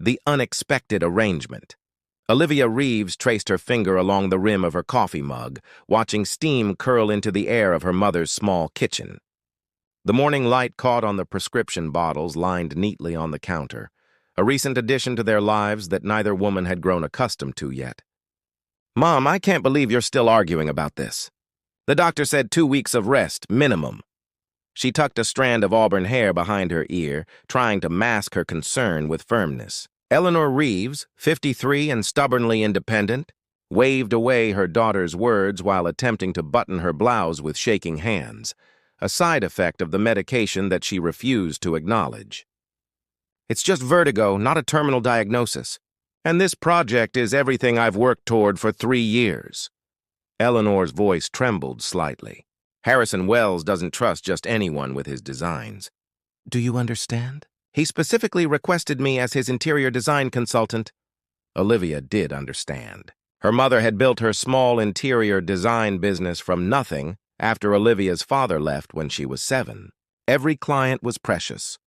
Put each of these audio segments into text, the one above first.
The unexpected arrangement. Olivia Reeves traced her finger along the rim of her coffee mug, watching steam curl into the air of her mother's small kitchen. The morning light caught on the prescription bottles lined neatly on the counter, a recent addition to their lives that neither woman had grown accustomed to yet. "Mom, I can't believe you're still arguing about this. The doctor said 2 weeks of rest, minimum." She tucked a strand of auburn hair behind her ear, trying to mask her concern with firmness. Eleanor Reeves, 53 and stubbornly independent, waved away her daughter's words while attempting to button her blouse with shaking hands, a side effect of the medication that she refused to acknowledge. "It's just vertigo, not a terminal diagnosis. And this project is everything I've worked toward for 3 years." Eleanor's voice trembled slightly. "Harrison Wells doesn't trust just anyone with his designs." "Do you understand? He specifically requested me as his interior design consultant." Olivia did understand. Her mother had built her small interior design business from nothing after Olivia's father left when she was 7. Every client was precious.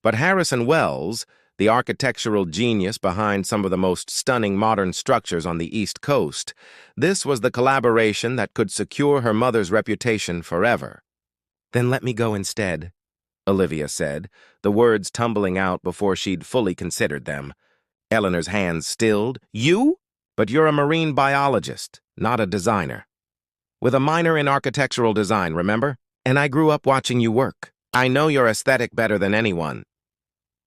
But Harrison Wells, the architectural genius behind some of the most stunning modern structures on the East Coast, this was the collaboration that could secure her mother's reputation forever. "Then let me go instead," Olivia said, the words tumbling out before she'd fully considered them. Eleanor's hands stilled. "You? But you're a marine biologist, not a designer. With a minor in architectural design, remember? And I grew up watching you work. I know your aesthetic better than anyone."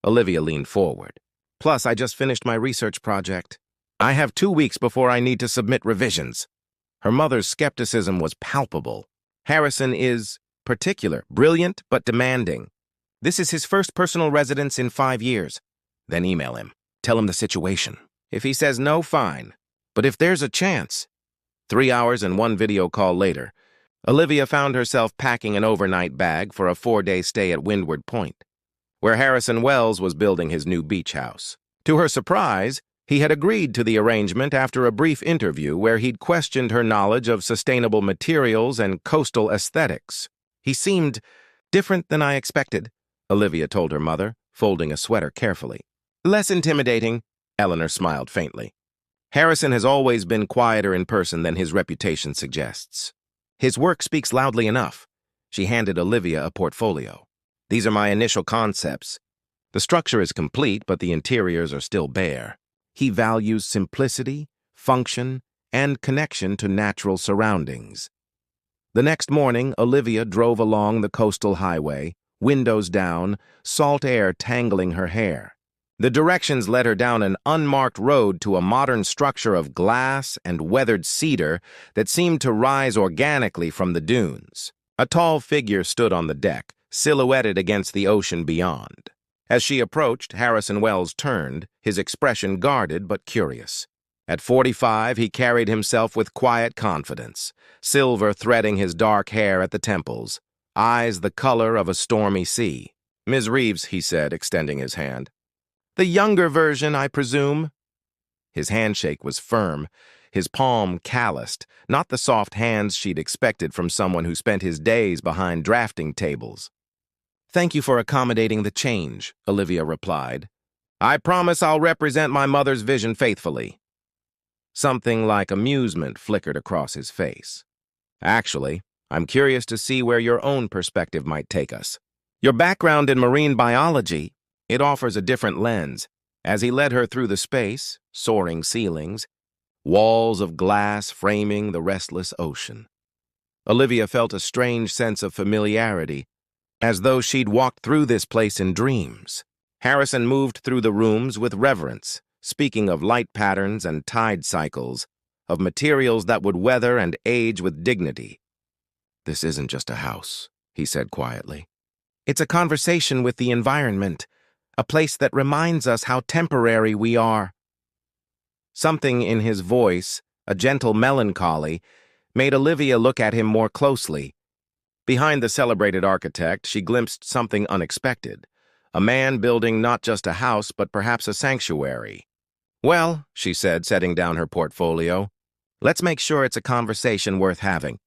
Olivia leaned forward. "Plus, I just finished my research project. I have 2 weeks before I need to submit revisions." Her mother's skepticism was palpable. "Harrison is particular, brilliant, but demanding. This is his first personal residence in 5 years. Then email him. Tell him the situation. If he says no, fine. But if there's a chance..." 3 hours and 1 video call later, Olivia found herself packing an overnight bag for a 4-day stay at Windward Point, where Harrison Wells was building his new beach house. To her surprise, he had agreed to the arrangement after a brief interview where he'd questioned her knowledge of sustainable materials and coastal aesthetics. "He seemed different than I expected," Olivia told her mother, folding a sweater carefully. "Less intimidating," Eleanor smiled faintly. "Harrison has always been quieter in person than his reputation suggests. His work speaks loudly enough." She handed Olivia a portfolio. "These are my initial concepts. The structure is complete, but the interiors are still bare. He values simplicity, function, and connection to natural surroundings." The next morning, Olivia drove along the coastal highway, windows down, salt air tangling her hair. The directions led her down an unmarked road to a modern structure of glass and weathered cedar that seemed to rise organically from the dunes. A tall figure stood on the deck, silhouetted against the ocean beyond. As she approached, Harrison Wells turned, his expression guarded but curious. At 45, he carried himself with quiet confidence, silver threading his dark hair at the temples, eyes the color of a stormy sea. "Ms. Reeves," he said, extending his hand. "The younger version, I presume?" His handshake was firm, his palm calloused, not the soft hands she'd expected from someone who spent his days behind drafting tables. "Thank you for accommodating the change," Olivia replied. "I promise I'll represent my mother's vision faithfully." Something like amusement flickered across his face. "Actually, I'm curious to see where your own perspective might take us. Your background in marine biology, it offers a different lens." As he led her through the space, soaring ceilings, walls of glass framing the restless ocean. Olivia felt a strange sense of familiarity, as though she'd walked through this place in dreams. Harrison moved through the rooms with reverence, speaking of light patterns and tide cycles, of materials that would weather and age with dignity. "This isn't just a house," he said quietly. "It's a conversation with the environment, a place that reminds us how temporary we are." Something in his voice, a gentle melancholy, made Olivia look at him more closely. Behind the celebrated architect, she glimpsed something unexpected, a man building not just a house, but perhaps a sanctuary. "Well," she said, setting down her portfolio, "let's make sure it's a conversation worth having."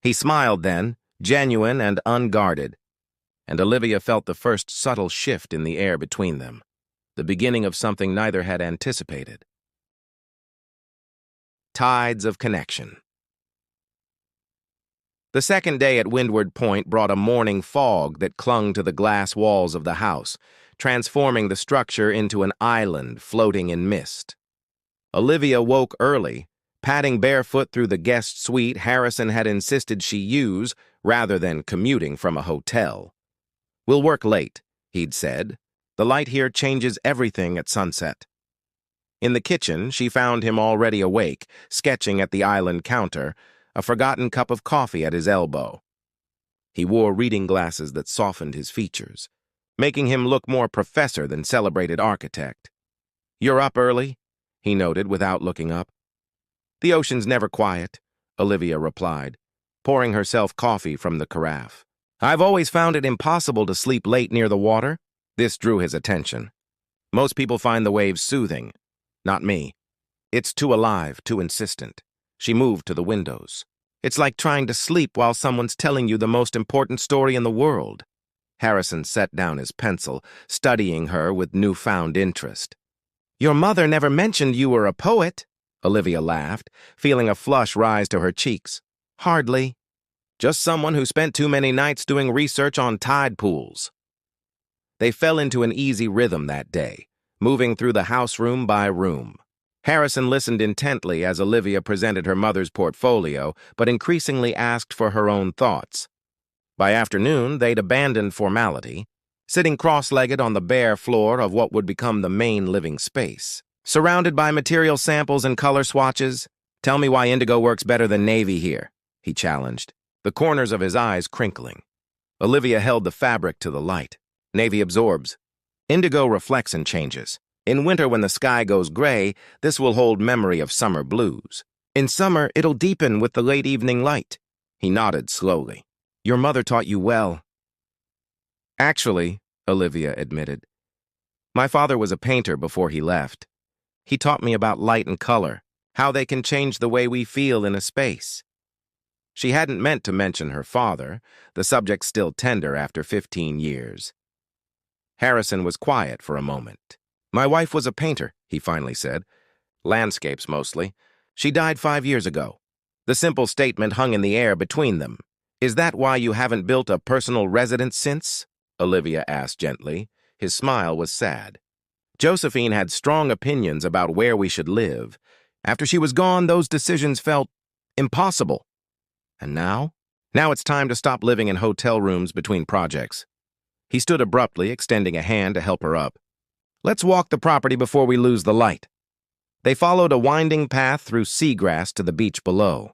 He smiled then, genuine and unguarded, and Olivia felt the first subtle shift in the air between them. the beginning of something neither had anticipated. Tides of connection. The second day at Windward Point brought a morning fog that clung to the glass walls of the house, transforming the structure into an island floating in mist. Olivia woke early, padding barefoot through the guest suite Harrison had insisted she use rather than commuting from a hotel. "We'll work late," he'd said. "The light here changes everything at sunset." In the kitchen, she found him already awake, sketching at the island counter, a forgotten cup of coffee at his elbow. He wore reading glasses that softened his features, making him look more professor than celebrated architect. "You're up early?" he noted without looking up. "The ocean's never quiet," Olivia replied, pouring herself coffee from the carafe. "I've always found it impossible to sleep late near the water." This drew his attention. "Most people find the waves soothing. Not me. It's too alive, too insistent." She moved to the windows. "It's like trying to sleep while someone's telling you the most important story in the world." Harrison set down his pencil, studying her with newfound interest. "Your mother never mentioned you were a poet," Olivia laughed, feeling a flush rise to her cheeks. "Hardly. Just someone who spent too many nights doing research on tide pools." They fell into an easy rhythm that day, moving through the house room by room. Harrison listened intently as Olivia presented her mother's portfolio, but increasingly asked for her own thoughts. By afternoon, they'd abandoned formality, sitting cross-legged on the bare floor of what would become the main living space. "Surrounded by material samples and color swatches, tell me why indigo works better than navy here," he challenged, the corners of his eyes crinkling. Olivia held the fabric to the light. "Navy absorbs. Indigo reflects and changes. In winter, when the sky goes gray, this will hold memory of summer blues. In summer, it'll deepen with the late evening light." He nodded slowly. "Your mother taught you well." "Actually," Olivia admitted, "my father was a painter before he left. He taught me about light and color, how they can change the way we feel in a space." She hadn't meant to mention her father, the subject still tender after 15 years. Harrison was quiet for a moment. "My wife was a painter," he finally said. "Landscapes, mostly. She died 5 years ago." The simple statement hung in the air between them. "Is that why you haven't built a personal residence since?" Olivia asked gently. His smile was sad. "Josephine had strong opinions about where we should live. After she was gone, those decisions felt impossible. And now? Now it's time to stop living in hotel rooms between projects." He stood abruptly, extending a hand to help her up. "Let's walk the property before we lose the light." They followed a winding path through seagrass to the beach below.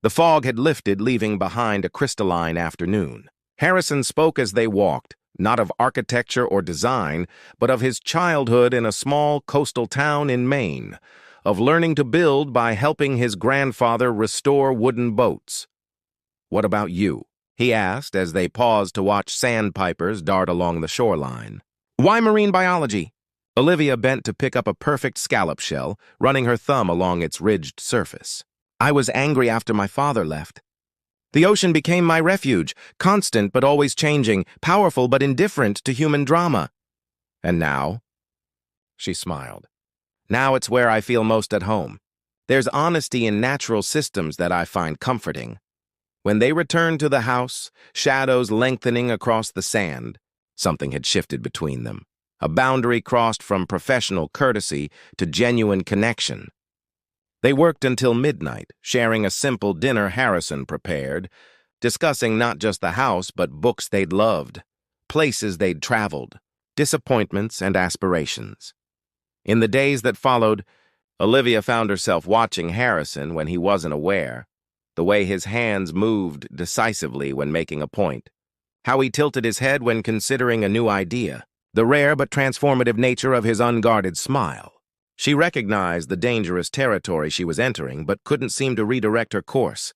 The fog had lifted, leaving behind a crystalline afternoon. Harrison spoke as they walked, not of architecture or design, but of his childhood in a small coastal town in Maine, of learning to build by helping his grandfather restore wooden boats. "What about you?" he asked as they paused to watch sandpipers dart along the shoreline. "Why marine biology?" Olivia bent to pick up a perfect scallop shell, running her thumb along its ridged surface. "I was angry after my father left. The ocean became my refuge, constant but always changing, powerful but indifferent to human drama. And now?" She smiled. "Now it's where I feel most at home. There's honesty in natural systems that I find comforting." When they returned to the house, shadows lengthening across the sand, something had shifted between them. A boundary crossed from professional courtesy to genuine connection. They worked until midnight, sharing a simple dinner Harrison prepared, discussing not just the house but books they'd loved, places they'd traveled, disappointments and aspirations. In the days that followed, Olivia found herself watching Harrison when he wasn't aware, the way his hands moved decisively when making a point, how he tilted his head when considering a new idea, the rare but transformative nature of his unguarded smile. She recognized the dangerous territory she was entering, but couldn't seem to redirect her course.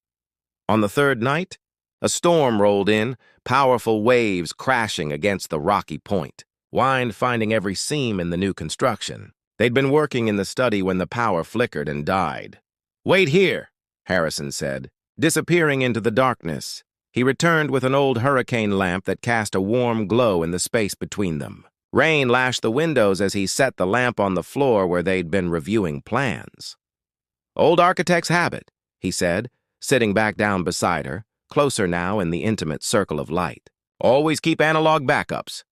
On the third night, a storm rolled in, powerful waves crashing against the rocky point, wind finding every seam in the new construction. They'd been working in the study when the power flickered and died. "Wait here," Harrison said, disappearing into the darkness. He returned with an old hurricane lamp that cast a warm glow in the space between them. Rain lashed the windows as he set the lamp on the floor where they'd been reviewing plans. "Old architect's habit," he said, sitting back down beside her, closer now in the intimate circle of light. "Always keep analog backups."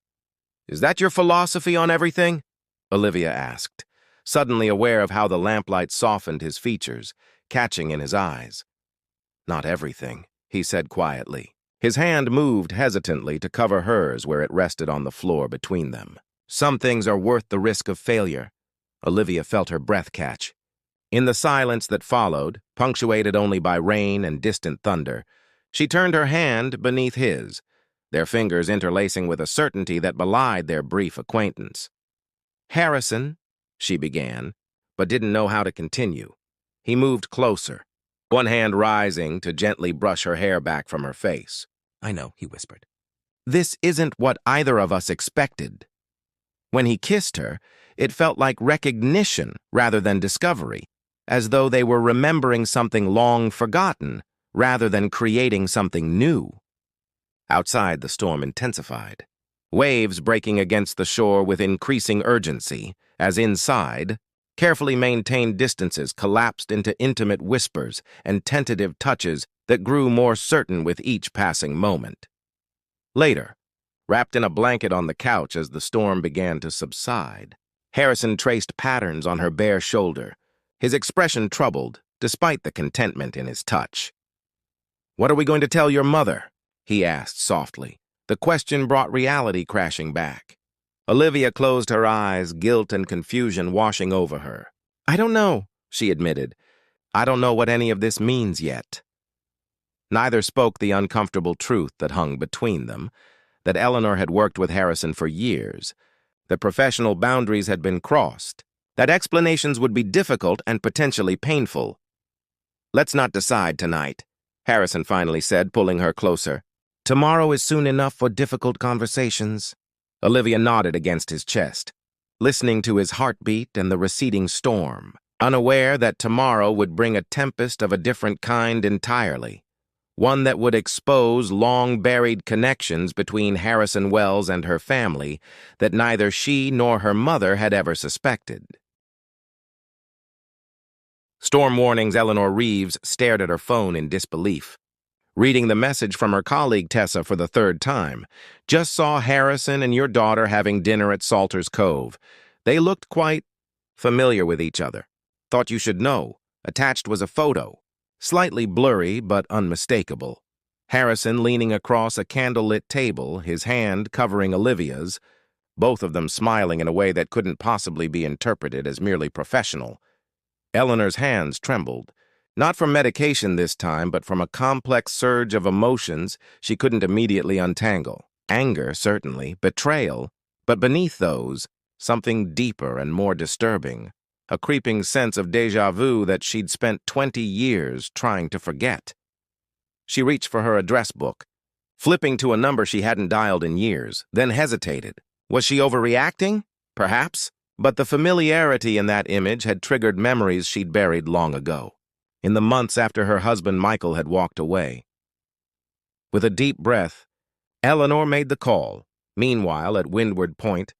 "Is that your philosophy on everything?" Olivia asked, suddenly aware of how the lamplight softened his features, catching in his eyes. "Not everything," he said quietly. His hand moved hesitantly to cover hers where it rested on the floor between them. "Some things are worth the risk of failure." Olivia felt her breath catch. In the silence that followed, punctuated only by rain and distant thunder, she turned her hand beneath his, their fingers interlacing with a certainty that belied their brief acquaintance. "Harrison," she began, but didn't know how to continue. He moved closer, one hand rising to gently brush her hair back from her face. "I know," he whispered. "This isn't what either of us expected." When he kissed her, it felt like recognition rather than discovery, as though they were remembering something long forgotten rather than creating something new. Outside, the storm intensified, waves breaking against the shore with increasing urgency, as inside, carefully maintained distances collapsed into intimate whispers and tentative touches that grew more certain with each passing moment. Later, wrapped in a blanket on the couch as the storm began to subside, Harrison traced patterns on her bare shoulder, his expression troubled, despite the contentment in his touch. "What are we going to tell your mother?" he asked softly. The question brought reality crashing back. Olivia closed her eyes, guilt and confusion washing over her. "I don't know," she admitted. "I don't know what any of this means yet." Neither spoke the uncomfortable truth that hung between them, that Eleanor had worked with Harrison for years, that professional boundaries had been crossed, that explanations would be difficult and potentially painful. "Let's not decide tonight," Harrison finally said, pulling her closer. "Tomorrow is soon enough for difficult conversations." Olivia nodded against his chest, listening to his heartbeat and the receding storm, unaware that tomorrow would bring a tempest of a different kind entirely, one that would expose long-buried connections between Harrison Wells and her family that neither she nor her mother had ever suspected. Storm warnings. Eleanor Reeves stared at her phone in disbelief. Reading the message from her colleague Tessa for the third time. "Just saw Harrison and your daughter having dinner at Salter's Cove. They looked quite familiar with each other. Thought you should know. Attached was a photo. Slightly blurry, but unmistakable. Harrison leaning across a candlelit table, his hand covering Olivia's, both of them smiling in a way that couldn't possibly be interpreted as merely professional. Eleanor's hands trembled. Not from medication this time, but from a complex surge of emotions she couldn't immediately untangle. Anger, certainly, betrayal, but beneath those, something deeper and more disturbing. A creeping sense of déjà vu that she'd spent 20 years trying to forget. She reached for her address book, flipping to a number she hadn't dialed in years, then hesitated. Was she overreacting? Perhaps. But the familiarity in that image had triggered memories she'd buried long ago, in the months after her husband Michael had walked away. With a deep breath, Eleanor made the call. Meanwhile, at Windward Point,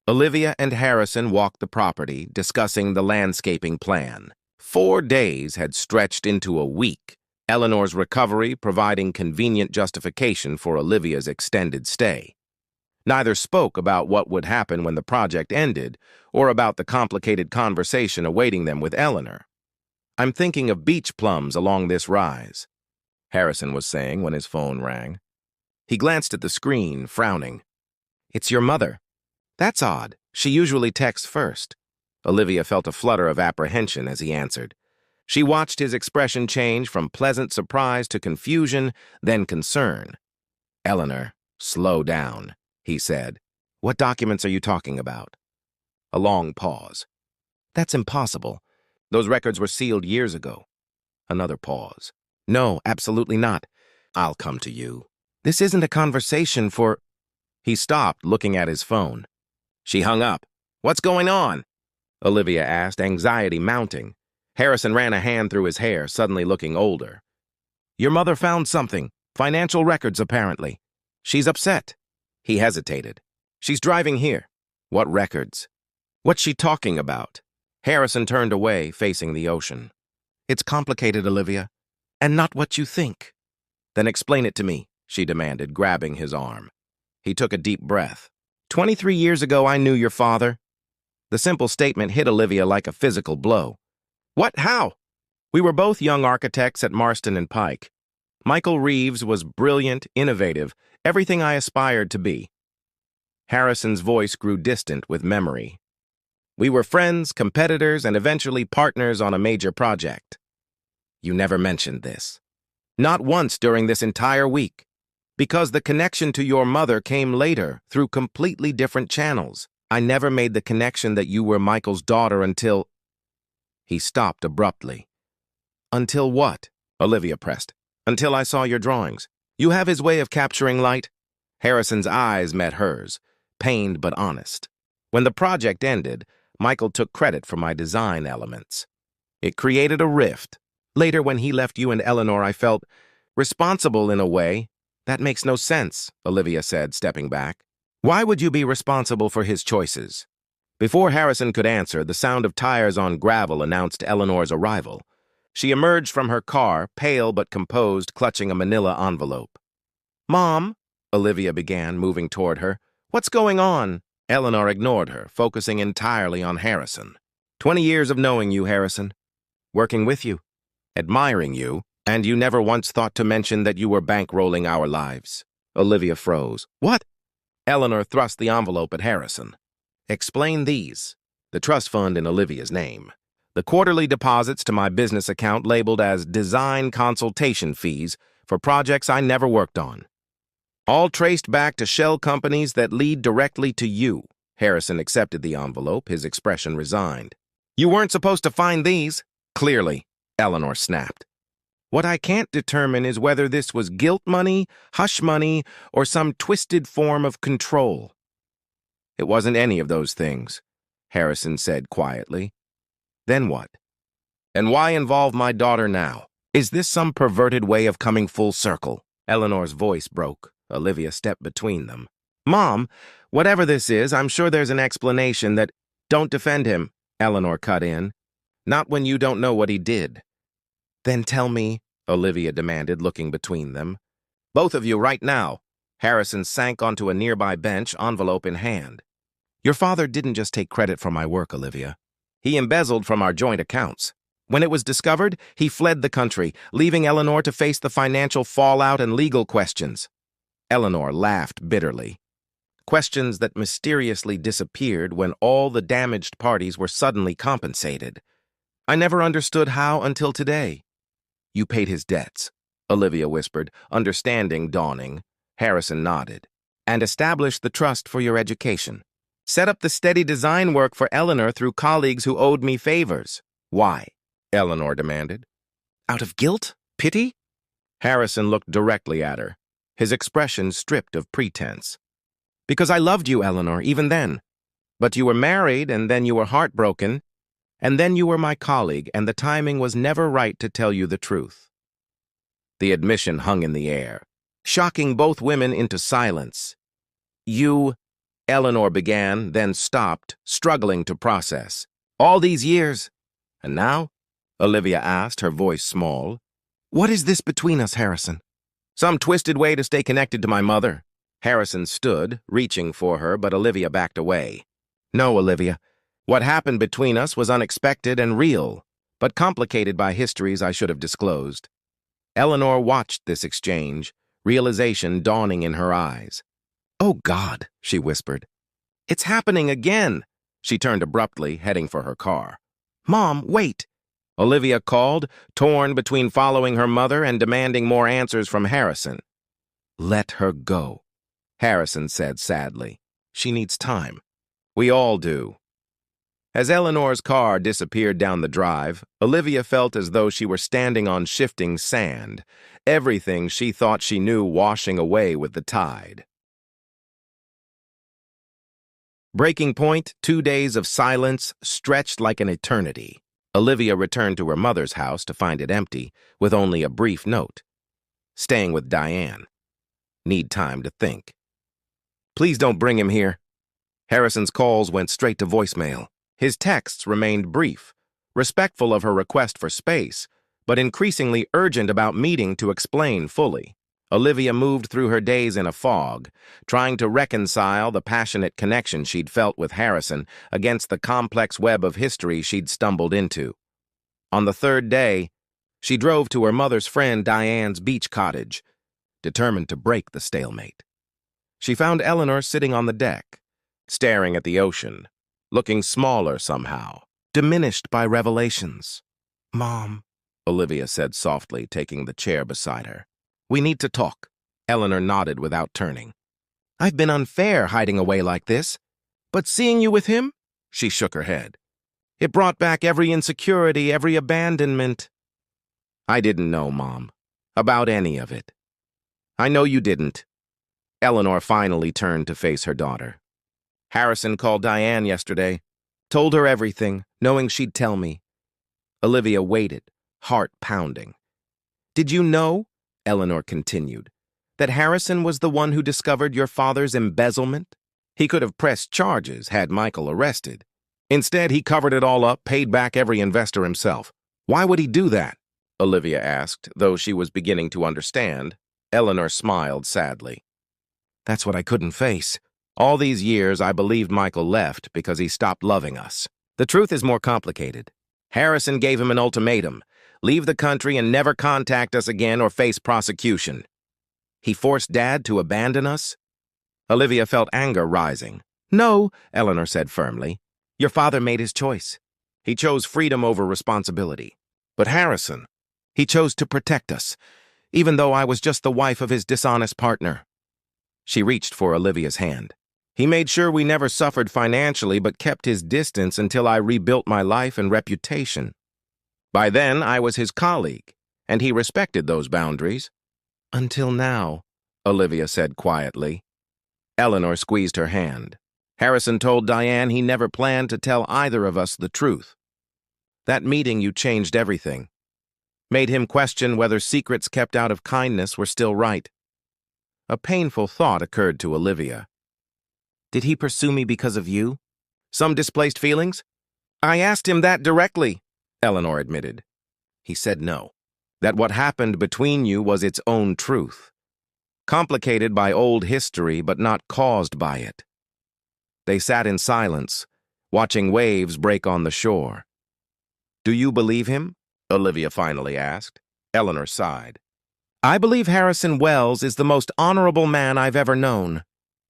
Olivia and Harrison walked the property, discussing the landscaping plan. 4 days had stretched into a week, Eleanor's recovery providing convenient justification for Olivia's extended stay. Neither spoke about what would happen when the project ended, or about the complicated conversation awaiting them with Eleanor. "I'm thinking of beach plums along this rise," Harrison was saying when his phone rang. He glanced at the screen, frowning. "It's your mother. That's odd. She usually texts first." Olivia felt a flutter of apprehension as he answered. She watched his expression change from pleasant surprise to confusion, then concern. "Eleanor, slow down," he said. "What documents are you talking about?" A long pause. "That's impossible. Those records were sealed years ago." Another pause. "No, absolutely not. I'll come to you. This isn't a conversation for—" He stopped, looking at his phone. She hung up. "What's going on?" Olivia asked, anxiety mounting. Harrison ran a hand through his hair, suddenly looking older. "Your mother found something. Financial records, apparently. She's upset." He hesitated. "She's driving here." What records? What's she talking about? Harrison turned away, facing the ocean. It's complicated, Olivia, and not what you think. Then explain it to me, she demanded, grabbing his arm. He took a deep breath. 23 years ago, I knew your father. The simple statement hit Olivia like a physical blow. What? How? We were both young architects at Marston and Pike. Michael Reeves was brilliant, innovative, everything I aspired to be. Harrison's voice grew distant with memory. We were friends, competitors, and eventually partners on a major project. You never mentioned this. Not once during this entire week. Because the connection to your mother came later, through completely different channels. I never made the connection that you were Michael's daughter until... He stopped abruptly. Until what? Olivia pressed. Until I saw your drawings. You have his way of capturing light. Harrison's eyes met hers, pained but honest. When the project ended, Michael took credit for my design elements. It created a rift. Later, when he left you and Eleanor, I felt responsible in a way. That makes no sense, Olivia said, stepping back. Why would you be responsible for his choices? Before Harrison could answer, the sound of tires on gravel announced Eleanor's arrival. She emerged from her car, pale but composed, clutching a manila envelope. Mom, Olivia began, moving toward her. What's going on? Eleanor ignored her, focusing entirely on Harrison. 20 years of knowing you, Harrison. Working with you. Admiring you. And you never once thought to mention that you were bankrolling our lives. Olivia froze. What? Eleanor thrust the envelope at Harrison. Explain these. The trust fund in Olivia's name. The quarterly deposits to my business account labeled as design consultation fees for projects I never worked on. All traced back to shell companies that lead directly to you. Harrison accepted the envelope, his expression resigned. You weren't supposed to find these. Clearly, Eleanor snapped. What I can't determine is whether this was guilt money, hush money, or some twisted form of control. It wasn't any of those things, Harrison said quietly. Then what? And why involve my daughter now? Is this some perverted way of coming full circle? Eleanor's voice broke. Olivia stepped between them. Mom, whatever this is, I'm sure there's an explanation that... Don't defend him, Eleanor cut in. Not when you don't know what he did. Then tell me, Olivia demanded, looking between them. Both of you right now. Harrison sank onto a nearby bench, envelope in hand. Your father didn't just take credit for my work, Olivia. He embezzled from our joint accounts. When it was discovered, he fled the country, leaving Eleanor to face the financial fallout and legal questions. Eleanor laughed bitterly. Questions that mysteriously disappeared when all the damaged parties were suddenly compensated. I never understood how until today. You paid his debts, Olivia whispered, understanding dawning. Harrison nodded. And established the trust for your education. Set up the steady design work for Eleanor through colleagues who owed me favors. Why? Eleanor demanded. Out of guilt? Pity? Harrison looked directly at her, his expression stripped of pretense. Because I loved you, Eleanor, even then. But you were married, and then you were heartbroken, and then you were my colleague, and the timing was never right to tell you the truth. The admission hung in the air, shocking both women into silence. You... Eleanor began, then stopped, struggling to process. All these years. And now? Olivia asked, her voice small. What is this between us, Harrison? Some twisted way to stay connected to my mother. Harrison stood, reaching for her, but Olivia backed away. No, Olivia. What happened between us was unexpected and real, but complicated by histories I should have disclosed. Eleanor watched this exchange, realization dawning in her eyes. Oh, God, she whispered. It's happening again. She turned abruptly, heading for her car. Mom, wait. Olivia called, torn between following her mother and demanding more answers from Harrison. Let her go, Harrison said sadly. She needs time. We all do. As Eleanor's car disappeared down the drive, Olivia felt as though she were standing on shifting sand, everything she thought she knew washing away with the tide. Breaking point, 2 days of silence stretched like an eternity. Olivia returned to her mother's house to find it empty, with only a brief note. Staying with Diane. Need time to think. Please don't bring him here. Harrison's calls went straight to voicemail. His texts remained brief, respectful of her request for space, but increasingly urgent about meeting to explain fully. Olivia moved through her days in a fog, trying to reconcile the passionate connection she'd felt with Harrison against the complex web of history she'd stumbled into. On the third day, she drove to her mother's friend Diane's beach cottage, determined to break the stalemate. She found Eleanor sitting on the deck, staring at the ocean, looking smaller somehow, diminished by revelations. "Mom," Olivia said softly, taking the chair beside her. "We need to talk." Eleanor nodded without turning. "I've been unfair hiding away like this, but seeing you with him?" She shook her head. "It brought back every insecurity, every abandonment." "I didn't know, Mom, about any of it." "I know you didn't." Eleanor finally turned to face her daughter. "Harrison called Diane yesterday, told her everything, knowing she'd tell me." Olivia waited, heart pounding. "Did you know," Eleanor continued, "that Harrison was the one who discovered your father's embezzlement? He could have pressed charges, had Michael arrested. Instead, he covered it all up, paid back every investor himself. Why would he do that?" Olivia asked, though she was beginning to understand. Eleanor smiled sadly. "That's what I couldn't face. All these years, I believed Michael left because he stopped loving us. The truth is more complicated. Harrison gave him an ultimatum: leave the country and never contact us again or face prosecution. He forced Dad to abandon us?" Olivia felt anger rising. "No," Eleanor said firmly. "Your father made his choice. He chose freedom over responsibility. But Harrison, he chose to protect us, even though I was just the wife of his dishonest partner." She reached for Olivia's hand. "He made sure we never suffered financially but kept his distance until I rebuilt my life and reputation. By then, I was his colleague, and he respected those boundaries." "Until now," Olivia said quietly. Eleanor squeezed her hand. "Harrison told Diane he never planned to tell either of us the truth. That meeting you changed everything. Made him question whether secrets kept out of kindness were still right." A painful thought occurred to Olivia. "Did he pursue me because of you? Some displaced feelings?" "I asked him that directly," Eleanor admitted. "He said no. That what happened between you was its own truth. Complicated by old history, but not caused by it." They sat in silence, watching waves break on the shore. "Do you believe him?" Olivia finally asked. Eleanor sighed. "I believe Harrison Wells is the most honorable man I've ever known.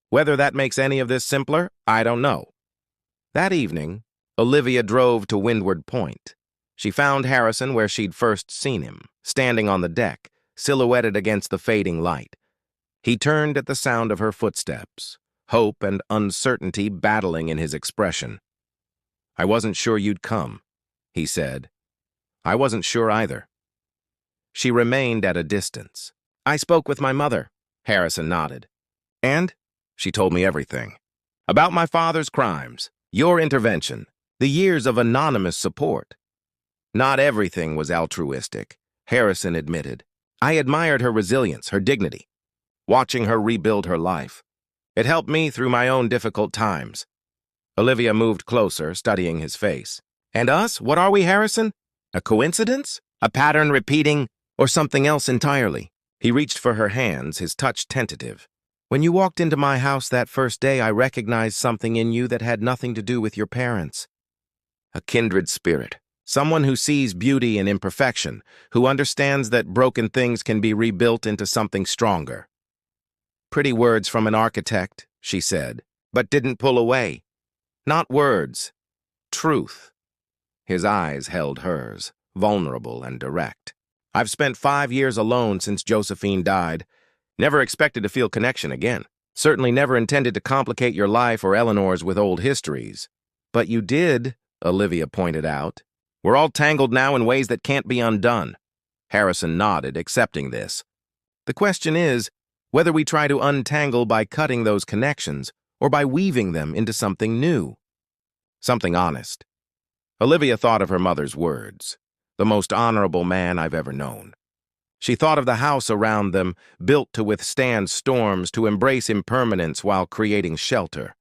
Whether that makes any of this simpler, I don't know." That evening, Olivia drove to Windward Point. She found Harrison where she'd first seen him, standing on the deck, silhouetted against the fading light. He turned at the sound of her footsteps, hope and uncertainty battling in his expression. "I wasn't sure you'd come," he said. "I wasn't sure either." She remained at a distance. "I spoke with my mother," Harrison nodded. "And?" "She told me everything. About my father's crimes, your intervention, the years of anonymous support." "Not everything was altruistic," Harrison admitted. "I admired her resilience, her dignity, watching her rebuild her life. It helped me through my own difficult times." Olivia moved closer, studying his face. "And us? What are we, Harrison? A coincidence? A pattern repeating? Or something else entirely?" He reached for her hands, his touch tentative. "When you walked into my house that first day, I recognized something in you that had nothing to do with your parents. A kindred spirit. Someone who sees beauty in imperfection, who understands that broken things can be rebuilt into something stronger." "Pretty words from an architect," she said, but didn't pull away. "Not words. Truth." His eyes held hers, vulnerable and direct. "I've spent 5 years alone since Josephine died. Never expected to feel connection again. Certainly never intended to complicate your life or Eleanor's with old histories." "But you did," Olivia pointed out. "We're all tangled now in ways that can't be undone." Harrison nodded, accepting this. "The question is whether we try to untangle by cutting those connections or by weaving them into something new. Something honest." Olivia thought of her mother's words, "the most honorable man I've ever known." She thought of the house around them, built to withstand storms, to embrace impermanence while creating shelter.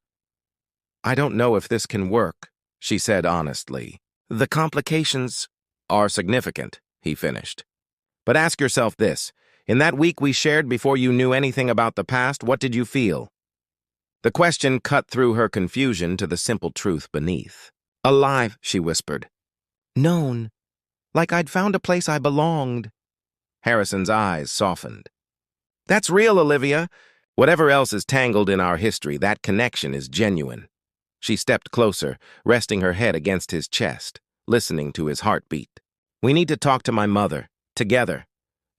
I don't know if this can work, she said honestly. The complications are significant, he finished. But ask yourself this. In that week we shared before you knew anything about the past, what did you feel? The question cut through her confusion to the simple truth beneath. Alive, she whispered. Known. Like I'd found a place I belonged. Harrison's eyes softened. That's real, Olivia. Whatever else is tangled in our history, that connection is genuine. She stepped closer, resting her head against his chest, listening to his heartbeat. We need to talk to my mother, together.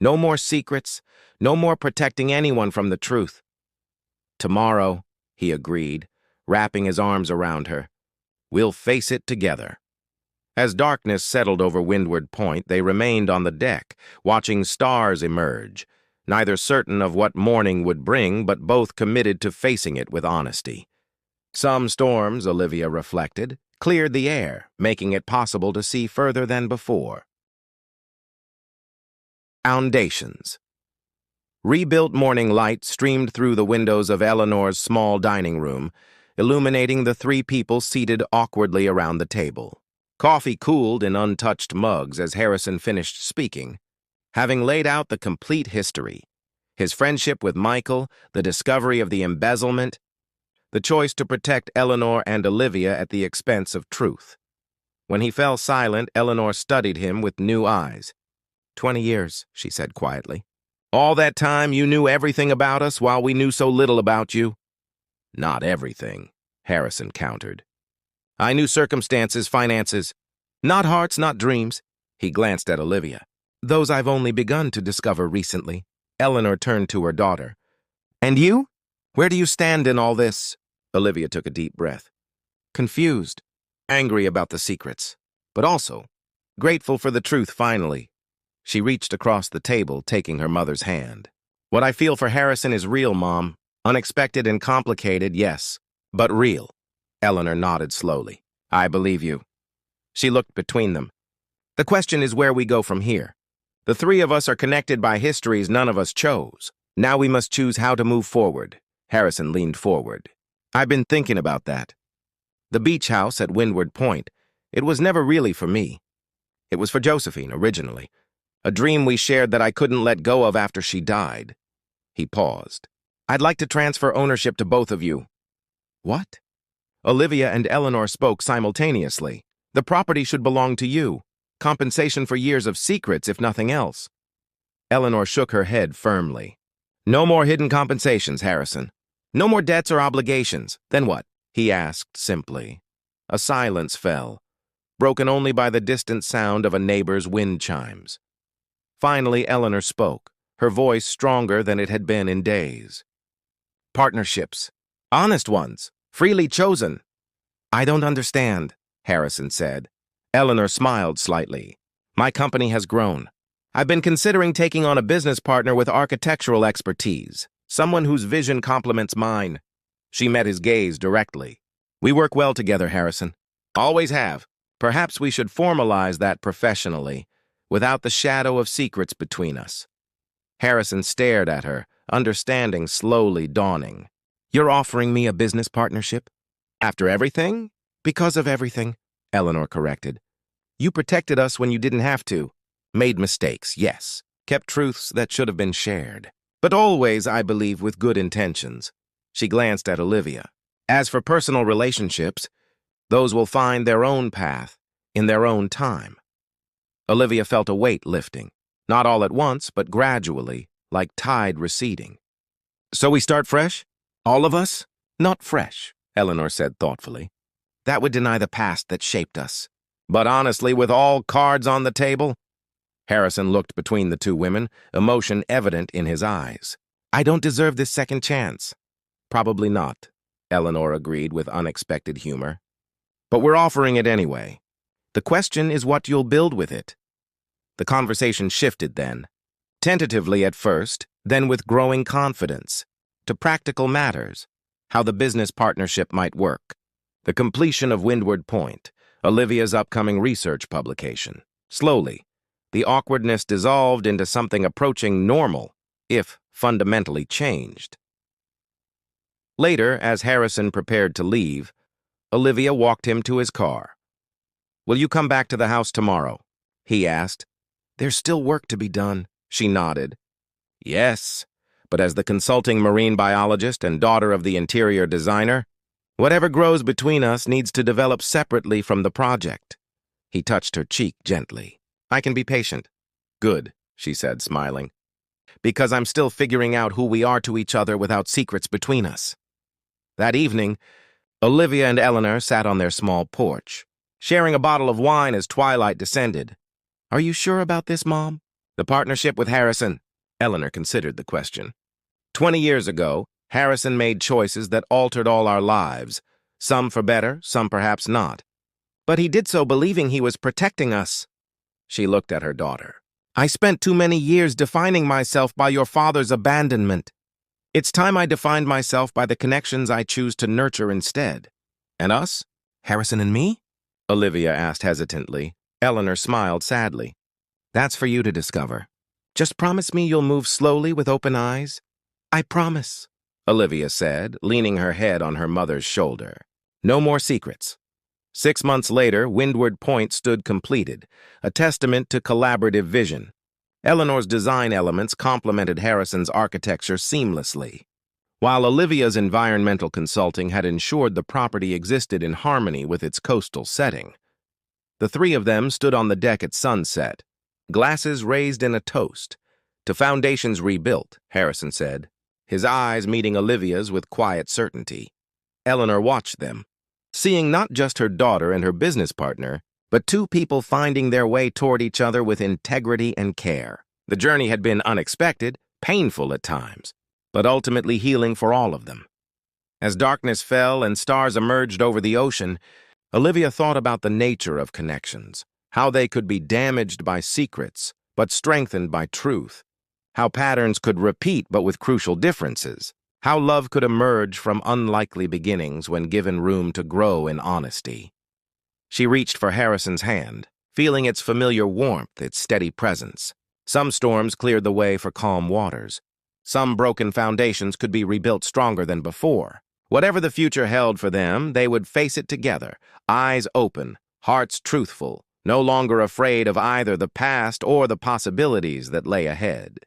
No more secrets, no more protecting anyone from the truth. Tomorrow, he agreed, wrapping his arms around her. We'll face it together. As darkness settled over Windward Point, they remained on the deck, watching stars emerge, neither certain of what morning would bring, but both committed to facing it with honesty. Some storms, Olivia reflected, cleared the air, making it possible to see further than before. Foundations. Rebuilt morning light streamed through the windows of Eleanor's small dining room, illuminating the three people seated awkwardly around the table. Coffee cooled in untouched mugs as Harrison finished speaking, having laid out the complete history. His friendship with Michael, the discovery of the embezzlement, the choice to protect Eleanor and Olivia at the expense of truth. When he fell silent, Eleanor studied him with new eyes. 20 years, she said quietly. All that time you knew everything about us while we knew so little about you? Not everything, Harrison countered. I knew circumstances, finances. Not hearts, not dreams. He glanced at Olivia. Those I've only begun to discover recently. Eleanor turned to her daughter. And you? Where do you stand in all this? Olivia took a deep breath. Confused, angry about the secrets, but also grateful for the truth finally. She reached across the table, taking her mother's hand. What I feel for Harrison is real, Mom. Unexpected and complicated, yes, but real. Eleanor nodded slowly. I believe you. She looked between them. The question is where we go from here. The three of us are connected by histories none of us chose. Now we must choose how to move forward. Harrison leaned forward. I've been thinking about that. The beach house at Windward Point, it was never really for me. It was for Josephine, originally. A dream we shared that I couldn't let go of after she died. He paused. I'd like to transfer ownership to both of you. What? Olivia and Eleanor spoke simultaneously. The property should belong to you. Compensation for years of secrets, if nothing else. Eleanor shook her head firmly. No more hidden compensations, Harrison. No more debts or obligations. Then what? He asked simply. A silence fell, broken only by the distant sound of a neighbor's wind chimes. Finally, Eleanor spoke, her voice stronger than it had been in days. Partnerships. Honest ones. Freely chosen. I don't understand, Harrison said. Eleanor smiled slightly. My company has grown. I've been considering taking on a business partner with architectural expertise, someone whose vision complements mine. She met his gaze directly. We work well together, Harrison. Always have. Perhaps we should formalize that professionally, without the shadow of secrets between us. Harrison stared at her, understanding slowly dawning. You're offering me a business partnership? After everything? Because of everything, Eleanor corrected. You protected us when you didn't have to. Made mistakes, yes. Kept truths that should have been shared. But always, I believe, with good intentions. She glanced at Olivia. As for personal relationships, those will find their own path, in their own time. Olivia felt a weight lifting, not all at once, but gradually, like tide receding. So we start fresh? All of us? Not fresh, Eleanor said thoughtfully. That would deny the past that shaped us. But honestly, with all cards on the table? Harrison looked between the two women, emotion evident in his eyes. I don't deserve this second chance. Probably not, Eleanor agreed with unexpected humor. But we're offering it anyway. The question is what you'll build with it. The conversation shifted then, tentatively at first, then with growing confidence, to practical matters, how the business partnership might work, the completion of Windward Point, Olivia's upcoming research publication. Slowly, the awkwardness dissolved into something approaching normal, if fundamentally changed. Later, as Harrison prepared to leave, Olivia walked him to his car. "Will you come back to the house tomorrow?" he asked. "There's still work to be done," she nodded. "Yes, but as the consulting marine biologist and daughter of the interior designer, whatever grows between us needs to develop separately from the project." He touched her cheek gently. "I can be patient." "Good," she said, smiling, "because I'm still figuring out who we are to each other without secrets between us." That evening, Olivia and Eleanor sat on their small porch, sharing a bottle of wine as twilight descended. "Are you sure about this, Mom? The partnership with Harrison?" Eleanor considered the question. 20 years ago, Harrison made choices that altered all our lives, some for better, some perhaps not. But he did so believing he was protecting us. She looked at her daughter. "I spent too many years defining myself by your father's abandonment. It's time I defined myself by the connections I choose to nurture instead." "And us? Harrison and me?" Olivia asked hesitantly. Eleanor smiled sadly. "That's for you to discover. Just promise me you'll move slowly with open eyes." "I promise," Olivia said, leaning her head on her mother's shoulder. "No more secrets." 6 months later, Windward Point stood completed, a testament to collaborative vision. Eleanor's design elements complemented Harrison's architecture seamlessly, while Olivia's environmental consulting had ensured the property existed in harmony with its coastal setting. The three of them stood on the deck at sunset, glasses raised in a toast. "To foundations rebuilt," Harrison said, his eyes meeting Olivia's with quiet certainty. Eleanor watched them, seeing not just her daughter and her business partner, but two people finding their way toward each other with integrity and care. The journey had been unexpected, painful at times, but ultimately healing for all of them. As darkness fell and stars emerged over the ocean, Olivia thought about the nature of connections, how they could be damaged by secrets, but strengthened by truth, how patterns could repeat but with crucial differences, how love could emerge from unlikely beginnings when given room to grow in honesty. She reached for Harrison's hand, feeling its familiar warmth, its steady presence. Some storms cleared the way for calm waters. Some broken foundations could be rebuilt stronger than before. Whatever the future held for them, they would face it together, eyes open, hearts truthful, no longer afraid of either the past or the possibilities that lay ahead.